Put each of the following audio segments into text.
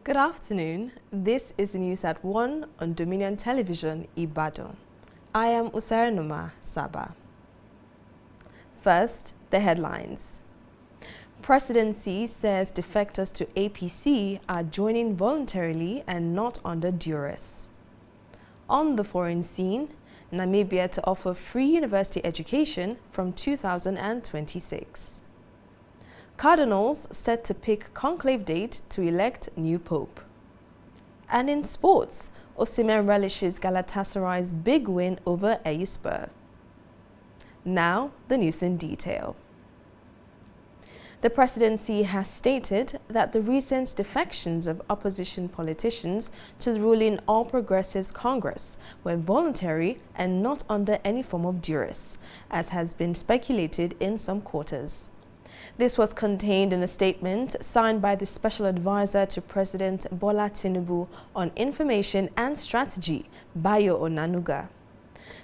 Good afternoon. This is the news at 1 on Dominion Television, Ibadan. I am Usaranuma Saba. First, the headlines. Presidency says defectors to APC are joining voluntarily and not under duress. On the foreign scene, Namibia to offer free university education from 2026. Cardinals set to pick conclave date to elect new pope. And in sports, Osimhen relishes Galatasaray's big win over Eyisper. Now, the news in detail. The presidency has stated that the recent defections of opposition politicians to the ruling All Progressives Congress were voluntary and not under any form of duress, as has been speculated in some quarters. This was contained in a statement signed by the Special Advisor to President Bola Tinubu on Information and Strategy, Bayo Onanuga.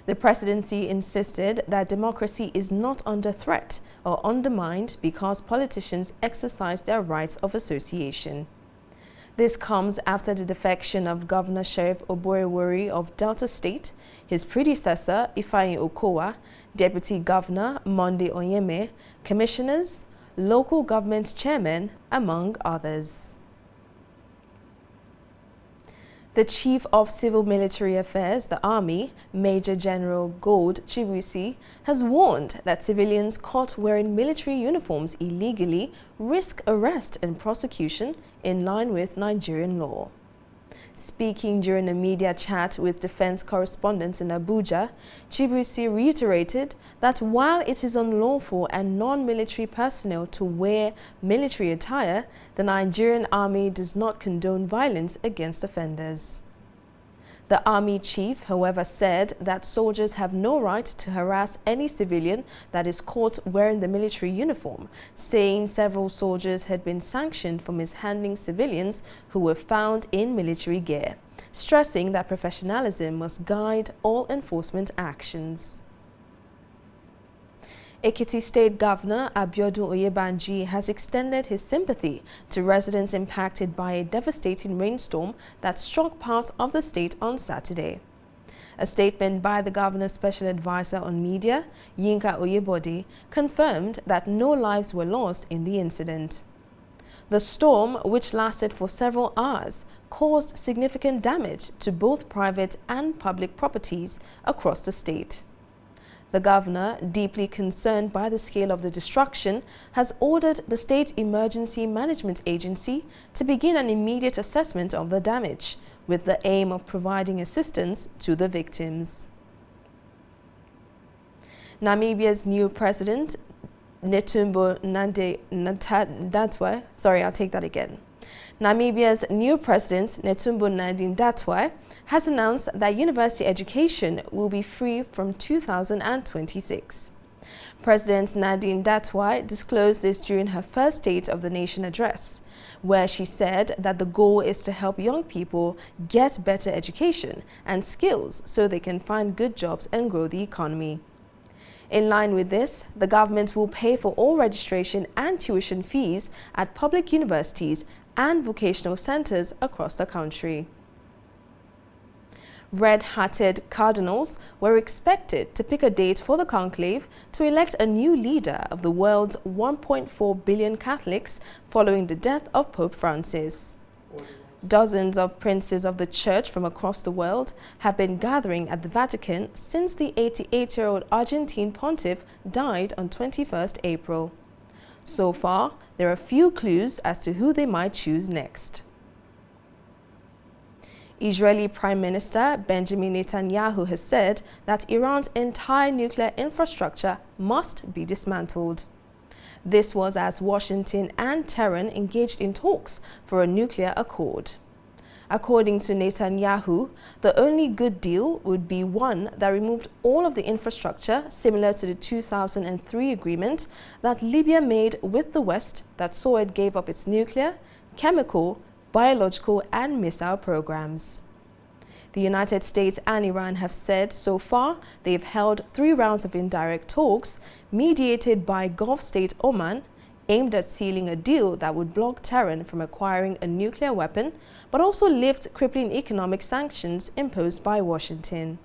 The presidency insisted that democracy is not under threat or undermined because politicians exercise their rights of association. This comes after the defection of Governor Sheriff Oborewori of Delta State, his predecessor Ifeanyi Okowa, Deputy Governor Monday Onyeme, commissioners, local government chairmen, among others. The Chief of Civil Military Affairs, the Army, Major General Gold Chibuisi, has warned that civilians caught wearing military uniforms illegally risk arrest and prosecution in line with Nigerian law. Speaking during a media chat with defense correspondents in Abuja, Chibuisi reiterated that while it is unlawful and non-military personnel to wear military attire, the Nigerian Army does not condone violence against offenders. The Army chief, however, said that soldiers have no right to harass any civilian that is caught wearing the military uniform, saying several soldiers had been sanctioned for mishandling civilians who were found in military gear, stressing that professionalism must guide all enforcement actions. Ekiti State Governor Abiodun Oyebanji has extended his sympathy to residents impacted by a devastating rainstorm that struck parts of the state on Saturday. A statement by the governor's special advisor on media, Yinka Oyebode, confirmed that no lives were lost in the incident. The storm, which lasted for several hours, caused significant damage to both private and public properties across the state. The governor, deeply concerned by the scale of the destruction, has ordered the State Emergency Management Agency to begin an immediate assessment of the damage, with the aim of providing assistance to the victims. Namibia's new president, Netumbo Nandi-Ndaitwah, Namibia's new president, Netumbo Nandi-Ndaitwah, has announced that university education will be free from 2026. President Nandi-Ndaitwah disclosed this during her first State of the Nation address, where she said that the goal is to help young people get better education and skills so they can find good jobs and grow the economy. In line with this, the government will pay for all registration and tuition fees at public universities and vocational centers across the country. Red-hatted cardinals were expected to pick a date for the conclave to elect a new leader of the world's 1.4 billion Catholics following the death of Pope Francis. Dozens of princes of the church from across the world have been gathering at the Vatican since the 88-year-old Argentine pontiff died on 21st April. So far, there are few clues as to who they might choose next. Israeli Prime Minister Benjamin Netanyahu has said that Iran's entire nuclear infrastructure must be dismantled. This was as Washington and Tehran engaged in talks for a nuclear accord. According to Netanyahu, the only good deal would be one that removed all of the infrastructure similar to the 2003 agreement that Libya made with the West that saw it gave up its nuclear, chemical, biological and missile programs. The United States and Iran have said so far they've held 3 rounds of indirect talks mediated by Gulf state Oman aimed at sealing a deal that would block Tehran from acquiring a nuclear weapon, but also lift crippling economic sanctions imposed by Washington.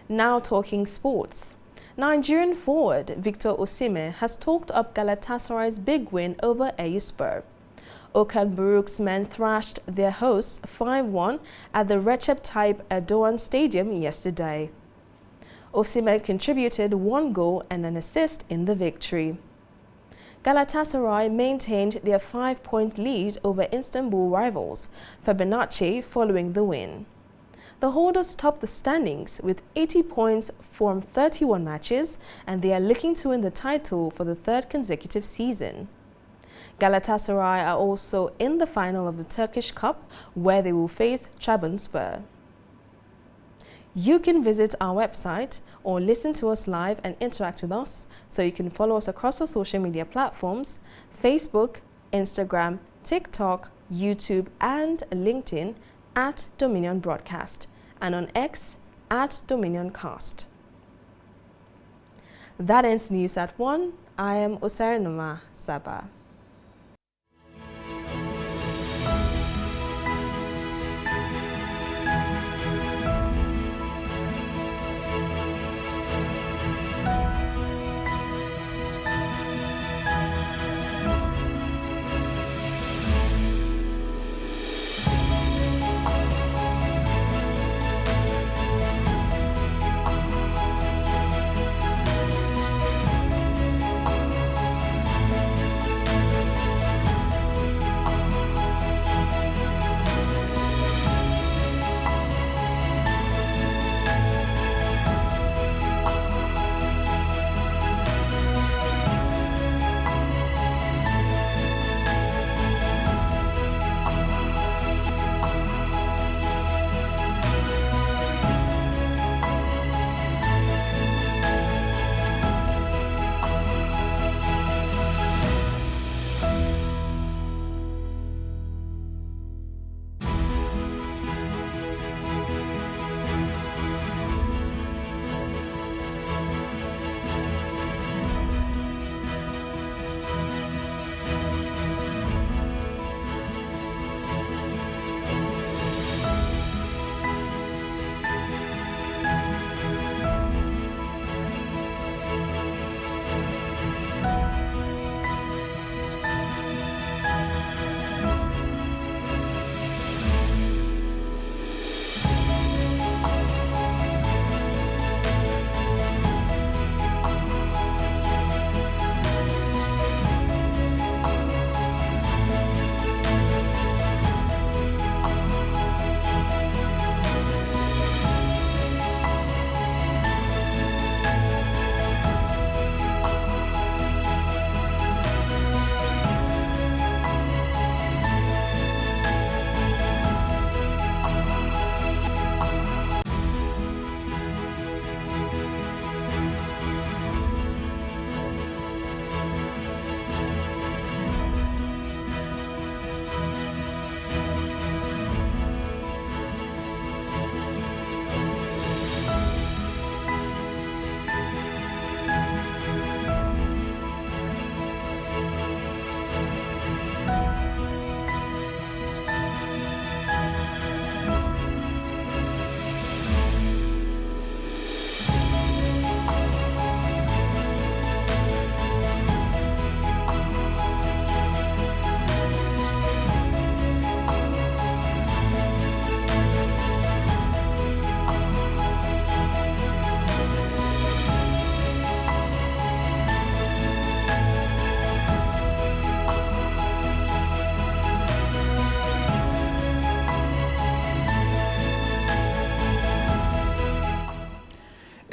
Now talking sports. Nigerian forward Victor Osimhen has talked up Galatasaray's big win over Eyüpspor. Okan Buruk's men thrashed their hosts 5-1 at the Recep Tayyip Erdogan Stadium yesterday. Osimhen contributed 1 goal and an assist in the victory. Galatasaray maintained their 5-point lead over Istanbul rivals Fenerbahce following the win. The holders topped the standings with 80 points from 31 matches, and they are looking to win the title for the 3rd consecutive season. Galatasaray are also in the final of the Turkish Cup, where they will face Trabzonspor. You can visit our website or listen to us live and interact with us, so you can follow us across our social media platforms: Facebook, Instagram, TikTok, YouTube, and LinkedIn at Dominion Broadcast, and on X at DominionCast. That ends News at 1. I am Osarinoma Saba.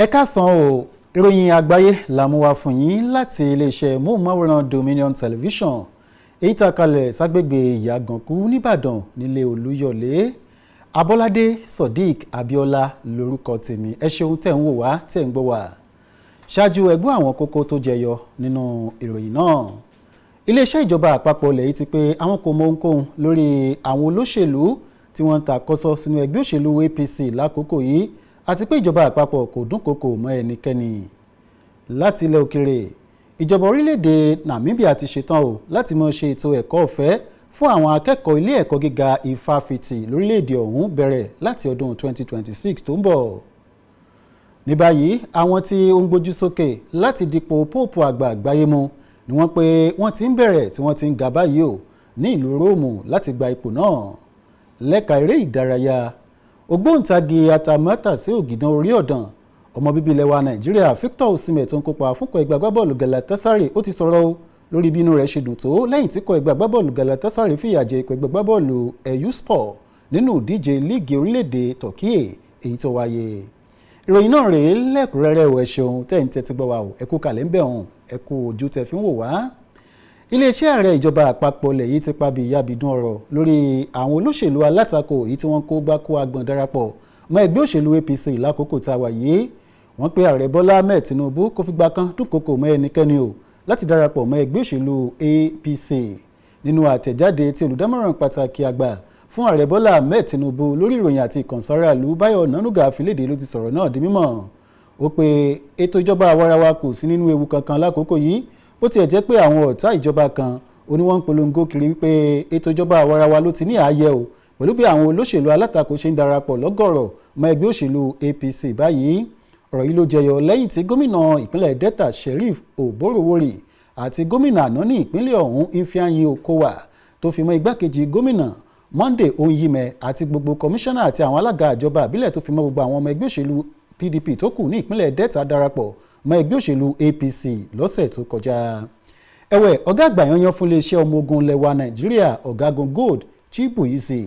Ẹ káàsán o, ìròyìn àgbáyé la mú wá fún yín láti iléeṣẹ́ móhùnmáwòrán Dominion Television èyí tá kalẹ̀ ságbègbè Ìyàgànkú nìbàdàn nílé Olúyọ̀lé. Abọ́ládé Sodiq Abíọ́lá lórúkọ tèmi. Ẹ ṣeun tẹ́ ń wò wá tẹ́ ń gbọ́ wá. Ṣáájú ẹgbọ́n àwọn kókó tó jẹyọ nínú ìròyìn náà. Iléeṣẹ́ ìjọba àpapọ̀ ilẹ̀ yìí ti pé àwọn kò mọ ohunkóhun lórí àwọn olóṣèlú tí wọ́n ń takọ́sọ́ sínú ẹgbẹ́ òṣèlú APC lákòókò yìí, àti pé ìjọba àpapọ̀ kò dúnkòokò mọ́ ẹnikẹ́ni. Láti ilẹ̀ òkèrè, ìjọba orílẹ̀-èdè Namibia ti ṣetán o láti máa ṣe ètò ẹ̀kọ́ ọ̀fẹ́ fún àwọn akẹ́kọ̀ọ́ ilé ẹ̀kọ́ gíga ìfáfitì lórílẹ̀-èdè ọ̀hún bẹ̀rẹ̀ láti ọdún 2026 tó ń bọ̀. ní báyìí àwọn tí ó ń gbójú sókè láti dipò póòpù àgbà àgbáyé mu ni wọ́n pé wọ́n ti ń bẹ̀rẹ̀ tí wọ́n ti ń ga báyìí o ní ìlú Róòmù láti gba ipò náà. lẹ́ka eré ìdárayá ògbóǹtagì atamátàsé ògìdán orí ọ̀dàn ọmọ bíbí ilẹ̀ wa Nàìjíríà Victor Osimhen tó ń kópa fún ikọ̀ ẹgbẹ́ agbábọ́ọ̀lù Galatasaray ó ti sọ̀rọ̀ lórí bí inú rẹ̀ ṣe dùn tó lẹ́yìn tí ikọ̀ ẹgbẹ́ agbábọ́ọ̀lù Galatasaray fìyà jẹ ikọ̀ ẹgbẹ́ agbábọ́ọ̀lù Eyüpspor nínú ìdíje líìgì orílẹ̀-èdè Turkey èyí tó wáyé. ìròyìn náà rèé lẹ́kùnrẹ́rẹ́ ò ẹ ṣeun tẹ́yìn tẹ́tí gbọ́ wa ò ẹ kú kalẹ̀ ń bẹ̀ hàn ẹ kú ojú tẹ́ fi ń wò wá. iléeṣẹ́ ààrẹ ìjọba àpapọ̀ ilẹ̀ yìí ti pabi ìyàbìdún ọ̀rọ̀ lórí àwọn olóṣèlú alátakò èyí tí wọ́n kó gbá kó agbọ̀n darapọ̀ mọ́ ẹgbẹ́ òṣèlú APC lákòókò tá a wà yìí. wọ́n pe ààrẹ Bọ́lá Ahmed Tinubu kó fìgbà kan dúnkòokò mọ́ ẹnikẹ́ni o láti darapọ̀ mọ́ ẹgbẹ́ òṣèlú APC. nínú àtẹ̀jáde tí olùdámọ̀ràn pàtàkì àgbà fún ààrẹ Bọ́lá Ahmed Tinubu lórí ìròyìn àti ìkànsáraàlú Báyọ̀ Ọ̀nànúgà àfilédè ló ti sọ̀rọ̀ náà di mímọ̀. ó pe ètò ìjọba àwarawa kò sí nínú ewu kankan lákòókò yìí bó tiẹ̀ jẹ́ pé àwọn ọ̀tá ìjọba kan oníwọ̀n ń polongo kiri wípé ètò ìjọba àwarawa ló ti ní ààyè o pẹ̀lú bí àwọn olóṣèlú alátakò ṣe ń darapọ̀ lọ́gọ̀rọ̀ mọ́ ẹgbẹ́ òṣèlú APC báyìí. ọ̀rọ̀ yìí ló jẹyọ lẹ́yìn tí gómìnà ìpínlẹ̀ Delta Sheriff Oborowori àti gómìnà àná ní ìpínlẹ̀ ọ̀hún Ifeanyi Okowa tó fi mọ́ igbákejì gómìnà Monday Onyime àti gbogbo kọmíṣánná àti àwọn alága ìjọba àbílẹ̀ tó fi mọ́ gbogbo àwọn ọmọ ẹgbẹ́ òṣèlú PDP tó kù ní ìpínlẹ̀ Delta darapọ̀ mọ́ ẹgbẹ́ òṣèlú APC lọ́sẹ̀ tó kọjá. ẹ̀wẹ̀ ọ̀gá àgbà yanyan fún iléeṣẹ́ ọmọ ogun lẹwa Nàìjíríà ọ̀gágun Gold Chibueze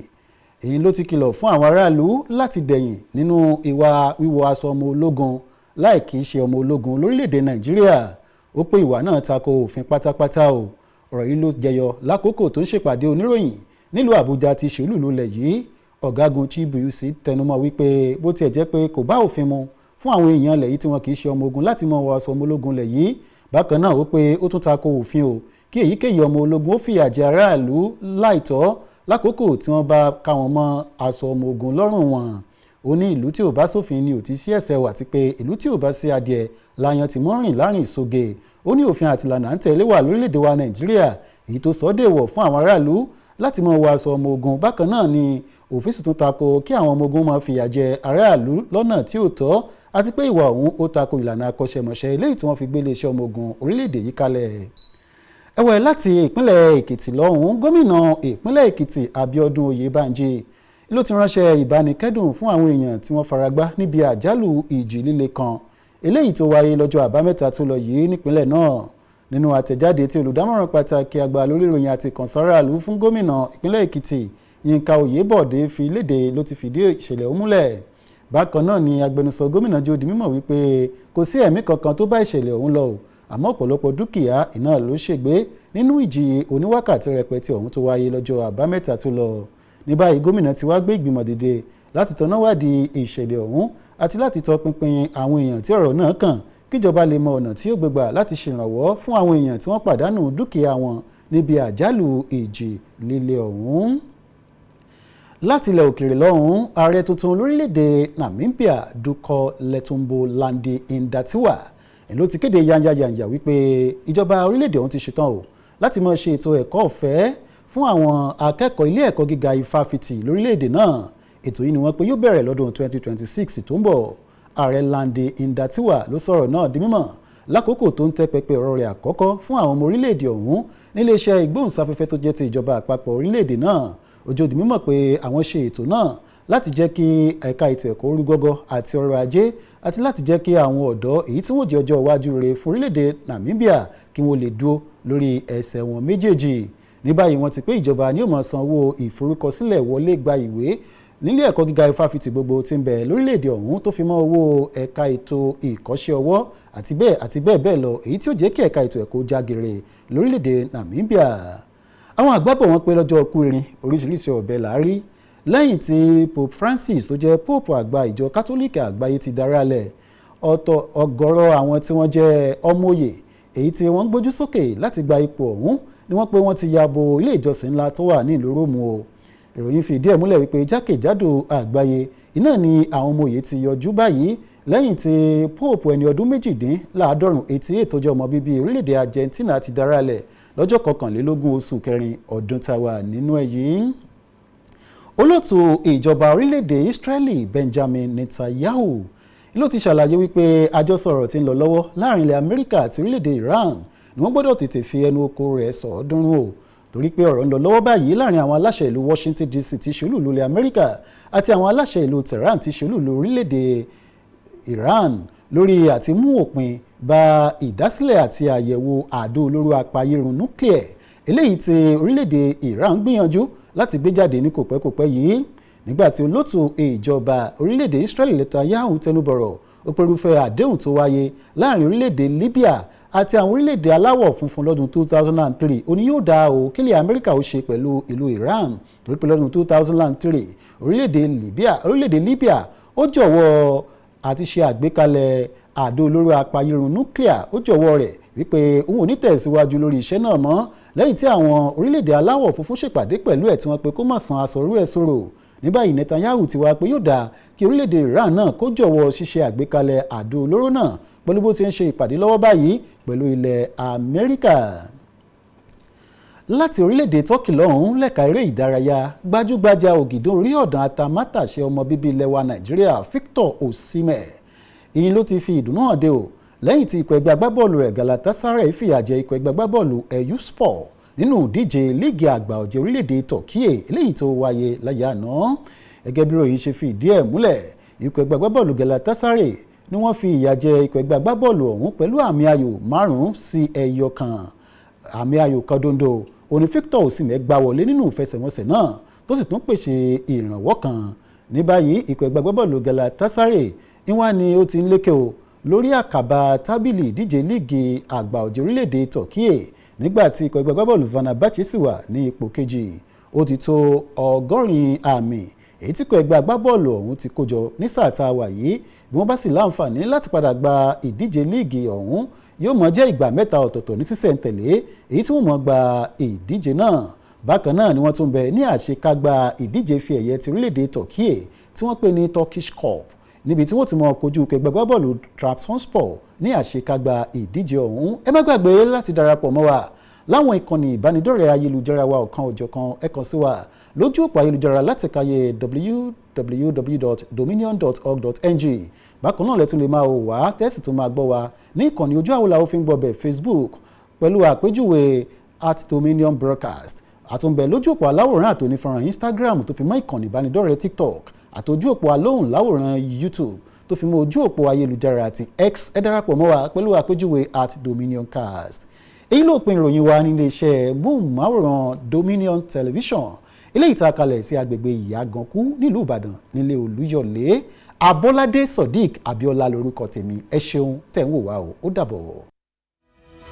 èyí ló ti kìlọ̀ fún àwọn aráàlú láti dẹ̀yìn nínú ìwà wíwọ aṣọ ọmọ ológun láì kìí ṣe ọmọ ológun lórílẹ̀‐èdè Nàìjíríà. ó pé ìwà náà tako òfin pátápátá o. ọ̀rọ̀ yìí ló jẹyọ lákòókò tó ń ṣèpàdé oníròyìn nílùú Àbújá ti ṣèlúlú lẹ̀ yìí. ọ̀gágun Chibueze tẹnumọ́ wípé bó tiẹ̀ jẹ́ pé kò bá òfin mu fún àwọn èèyàn lẹ̀ yìí tí wọn kìí ṣe ọmọ ogun láti mọ wọ aṣọ ọmọ ológun lẹ̀ yìí. bákan náà ó pé ó tún tako òfin o kí èyíkéyìí ọmọ ológun ó fìyà jẹ aráàlú láìtọ́ lákòókò tí wọ́n bá ká wọn mọ́ aṣọ ọmọ ogun lọ́rùn wọn. ó ní ìlú tí ò bá sófin ni ò ti sí ẹ̀ṣẹ̀ wà àti pé ìlú tí ò bá sí adìẹ láyan ti mọ́rìn láàrin sóge. ó ní òfin àti ìlànà ń tẹ̀lé wà lórílẹ̀‐èdè wa Nàìjíríà èyí tó sọ dèwọ̀ fún àwọn aráàlú láti máa wọ aṣọ ọmọ ogun. bákan náà ni òfin sì tún tako kí àwọn ọmọ ogun máa fìyà jẹ aráàlú lọ́nà tí ò tọ́ àti pé ìwà ọ̀hún ó tako ìlànà akọ́ṣẹ́mọṣẹ́ eléyìí tí wọ́n fi gbé iléeṣẹ́ ọmọ ogun orílẹ̀‐èdè yìí kalẹ̀. ẹ̀wẹ̀ láti ìpínlẹ̀ Èkìtì lọ́hùn gómìnà ìpínlẹ̀ Èkìtì Abíọ́dún Oyèbánjí ló ti ránṣẹ́ ìbánikẹ́dùn fún àwọn èèyàn tí wọ́n faragbá níbi àjálù ìjì líle kan eléyìí tó wáyé lọ́jọ́ àbámẹ́ta tó lọ yìí nípínlẹ̀ náà. nínú àtẹ̀jáde tí olùdámọ̀ràn pàtàkì àgbà lórí ìròyìn àti ìkànsáraàlú fún gómìnà ìpínlẹ̀ Èkìtì Yínká Oyèbọ̀dé fi léde ló ti fìdí ìṣẹ̀lẹ̀ ọ̀hún múlẹ̀. bákan náà ni agbẹnusọ gómìnà jẹ́ ó di mímọ̀ wípé kò sí ẹ̀mí kankan tó bá ìṣẹ̀lẹ̀ ọ̀hún lọ àmọ́ ọ̀pọ̀lọpọ̀ dúkìá iná ló ṣègbé nínú ìjì oníwákàtí rẹpẹtẹ ọ̀hún tó wáyé lọ́jọ́ àbámẹ́ta tó lọ. ní báyìí gómìnà ti wá gbé ìgbìmọ̀ dìde láti tanná wádìí ìṣẹ̀lẹ̀ ọ̀hún àti láti tọpinpin àwọn èèyàn tí ọ̀rọ̀ náà kàn kíjọba lè mọ ọ̀nà tí ó gbégbà láti ṣèrànwọ́ fún àwọn èèyàn tí wọ́n pàdánù dúkìá wọn níbi àjálù ìjì líle ọ̀hún. láti ilẹ̀ òkèèrè lọ́hùn ààrẹ tuntun lórílẹ̀‐èdè Namibia Dúkọ̀ Lẹ́tùmbó Lándé Ndatiwa ló ti kéde yanyayanya wípé ìjọba orílẹ̀‐èdè ọ̀hún ti ṣetán o láti máa ṣe ètò ẹ̀kọ́ ọ̀fẹ́ fún àwọn akẹ́kọ̀ọ́ ilé ẹ̀kọ́ gíga ìfáfitì lórílẹ̀‐èdè náà. ètò yìí ni wọ́n pé yóò bẹ̀rẹ̀ lọ́dún 2026 tó ń bọ̀. ààrẹ Lándé Ndatiwa ló sọ̀rọ̀ náà di mímọ̀ lákòókò tó ń tẹ́ pẹpẹ ọ̀rọ̀ rẹ̀ àkọ́kọ́ fún àwọn ọmọ orílẹ̀‐èdè ọ̀hún níléeṣẹ́ ìgbóhùnsáfẹ́fẹ́ tó jẹ́ ti ìjọba àpapọ̀ orílẹ̀‐èdè náà. ó jẹ́ ó di mímọ̀ pé àwọn ṣe ètò náà láti jẹ́ kí ẹ̀ka ètò ẹ̀kọ́ rú gọ́gọ́ àti ọrọ̀ ajé àti láti jẹ́ kí àwọn ọ̀dọ́ èyí tí wọ́n jẹ́ ọjọ́ iwájú rere fún orílẹ̀‐èdè Namibia kí wọ́n lè dúró lórí ẹsẹ̀ wọn méjèèjì. ní báyìí wọ́n ti pé ìjọba ni ó máa san owó ìforúkọsílẹ̀ wọlé gba ìwé nílé ẹ̀kọ́ gíga ìfáfitì gbogbo tí ń bẹ lórílẹ̀‐èdè ọ̀hún tó fi mọ́ owó ẹ̀ka ètò ìkọ́ṣẹ́ ọwọ́ àti bẹ́ẹ̀ bẹ́ẹ̀ lọ èyí tí ó jẹ́ kí ẹ̀ka ètò ẹ̀kọ́ jágere lórílẹ̀‐èdè Namibia. àwọn àgbàbọ̀ wọn pé lọ́jọ́ ọkú irin oríṣiríṣi ọ̀bẹ làárí lẹ́yìn tí Pope Francis tó jẹ́ Pope àgbà ìjọ kátólíkì àgbáyé ti darálẹ̀ ọ̀gọ̀rọ̀ àwọn tí wọ́n jẹ́ ọmọye èyí tí wọ́n gbójú sókè láti gba ipò ọ̀hún ni wọ́n pé wọ́n ti ya bo ilé ìjọsìn ńlá tó wà ní ìlú Róòmù o. ìròyìn fìdí ẹ̀ múlẹ̀ wípé jákèjádò àgbáyé iná ni àwọn ọmọye ti yọjú báyìí lẹ́yìn tí Pope ẹni ọdún 88 tó jẹ́ ọmọ bíbí orílẹ̀-èdè Argentina ti darálẹ̀ lọ́jọ́ 21 oṣù kẹrin ọdún táwa nínú ẹ̀ yìí. Olóòtú ìjọba orílẹ̀-èdè Israeli Benjamin Netanyahu ló ti ṣàlàyé wípé àjọsọ̀rọ̀ tí ń lọ lọ́wọ́ láàrin ilẹ̀ Amẹ́ríkà àti orílẹ̀-èdè Iran ni wọ́n gbọ́dọ̀ tètè fi ẹnu oko rẹ̀ sọ̀ọ́dúnrún o torí pé ọ̀rọ̀ ń lọ lọ́wọ́ báyìí láàrin àwọn aláṣẹ ìlú Washington DC tí ṣolúìlú ilẹ̀ Amẹ́ríkà àti àwọn aláṣẹ ìlú Tehran tí ṣolúìlú orílẹ̀-èdè Iran lórí àti mú òpin bá ìdásílẹ̀ àti àyẹ̀wò àdó olóró apayérun nuclear eléyìí tí orílẹ̀-èdè Iran gbìyànjú láti gbé jáde ní kòpẹ́kòpẹ́ yìí nígbàtí olóòtú ìjọba orílẹ̀-èdè Israeli Netanyahu tẹnubọ̀rọ̀ ó pẹ̀rúfẹ́ àdéhùn tó wáyé láàrin orílẹ̀-èdè Libya àti àwọn orílẹ̀-èdè aláwọ̀ funfun lọ́dún 2003 ó ní yóò dá o kílẹ̀ Amẹ́ríkà ó ṣe pẹ̀lú ìlú Iran torí pé lọ́dún 2003 orílẹ̀-èdè Libya ó jọ̀wọ́ àti ṣe àgbékalẹ̀ àdó olóró apayérun nuclear ó jọ̀wọ́ rẹ̀ wípé òun ò ní tẹ̀síwájú lórí iṣẹ́ náà mọ́ lẹ́yìn tí àwọn orílẹ̀-èdè aláwọ̀ funfun ṣèpàdé pẹ̀lú ẹ̀ tí wọ́n pe kó má san aṣọ orú ẹ̀ sọ̀rọ̀ ní báyìí Netanyahu ti wá pé yóò dáa kí orílẹ̀-èdè Iran náà kó jọ̀wọ́ ṣíṣe àgbékalẹ̀ àdó olóró náà pẹ̀lú bó ti ń ṣe ìpàdé lọ́wọ́ báyìí pẹ̀lú ilẹ̀ Amẹ́ríkà. Láti orílẹ̀-èdè Turkey lọ́hùn lẹ́ka eré ìdárayá gbajúgbajà ògìdó orí ọ̀dàn atamátàṣe ọmọ bíbí ilẹ̀ wa Nàìjíríà Victor Osimhen ìyìn ló ti fi ìdùnnú hàn dé o lẹ́yìn tí ikọ̀ ẹgbẹ́ agbábọ́ọ̀lù rẹ̀ Galatasaray fìyà jẹ ikọ̀ ẹgbẹ́ agbábọ́ọ̀lù Eyüpspor nínú ìdíje líìgì àgbà ọ̀jẹ̀ orílẹ̀-èdè Turkey eléyìí tó wáyé láyé àná. Gẹ́gẹ́ bí ròyìn ṣe fi ìdí ẹ̀ múlẹ̀ ikọ̀ ẹgbẹ́ agbábọ́ọ̀lù Galatasaray ni wọ́n fi ìyà jẹ ikọ̀ ẹgbẹ́ agbábọ́ọ̀lù ọ̀hún pẹ̀lú àmì ayò 5-1. Àmì ayò kan dondo òní Victor Osimhen gbá wọlé nínú ìfẹsẹ̀wọnsẹ̀ náà tó sì tún pèsè ìrànwọ́ kan. Ní báyìí ikọ̀ ẹgbẹ́ agbábọ́ọ̀lù Galatasaray ìwá ni ó ti ń lékè o lórí àkàbà tábìlì ìdíje líìgì àgbà ọ̀jẹ̀ orílẹ̀-èdè Turkey nígbàtí ikọ̀ ẹgbẹ́ agbábọ́ọ̀lù Fenerbahce sì wà ní ipò kejì. Ó ti tó 100 àmì èyí tí ikọ̀ ẹgbẹ́ agbábọ́ọ̀lù ọ̀hún ti kójọ ní sáà tá a wà yìí bí wọ́n bá sì láǹfààní láti padà gba ìdíje líìgì ọ̀hún yóò mọ̀ jẹ́ ìgbà 3 ọ̀tọ̀ọ̀tọ̀ ní sísẹ̀ntẹ̀lé èyí tí wọ́n mọ̀ gba ìdíje náà. Bákan náà ni wọ́n tún bẹ ní àṣekágbá ìdíje fi ẹ̀yẹ ti orílẹ̀-èdè Turkey tí wọ́n pè ní Turkish Cup níbi tí wọ́n ti mọ̀ kojú ẹgbẹ́ agbábọ́ọ̀lù Trabzonspor ní àṣekágbá ìdíje ọ̀hún. Ẹ má gbàgbé láti darapọ̀ mọ́ wa láwọn ìkànnì ìbánidọ́rẹ̀ẹ́ ayélujára wa ọ̀kan òjọ̀kan ẹ kàn sí wa lójú òpó ayélujára láti kàyé www.dominion.org.ng. Bákan náà lẹ́tún lè máa wò wá tẹ́sì tó máa gbọ́ wa ní ìkànnì ojú àwòlà òfin gbọ́bẹ̀ Facebook pẹ̀lú àpéjúwe @Dominion Broadcast àtúnbẹ̀ lójú òpó aláwòrán àtònífọ̀ràn Instagram tó fi mọ́ ìkànnì ìbánidọ́rẹ̀ẹ́ TikTok àtòjú òpó alóhùn láwòrán YouTube tó fi mọ́ ojú òpó ayélujára àti X. Ẹ darapọ̀ mọ́ wa pẹ̀lú àpéjúwe @DominionCast. Èyí ló pin ìròyìn wa nílé iṣẹ́ móhùnmáwòrán Dominion Television eléyìí tá a kalẹ̀ sí agbègbè Ìyàgànkú nílùú Ìbàdàn nílé Olúyọ̀lé. Abọ́ládé Sodiq Abíọ́lá lórúkọ tèmi ẹ ṣeun tẹ̀ ń wò wá o ó dàbọ̀.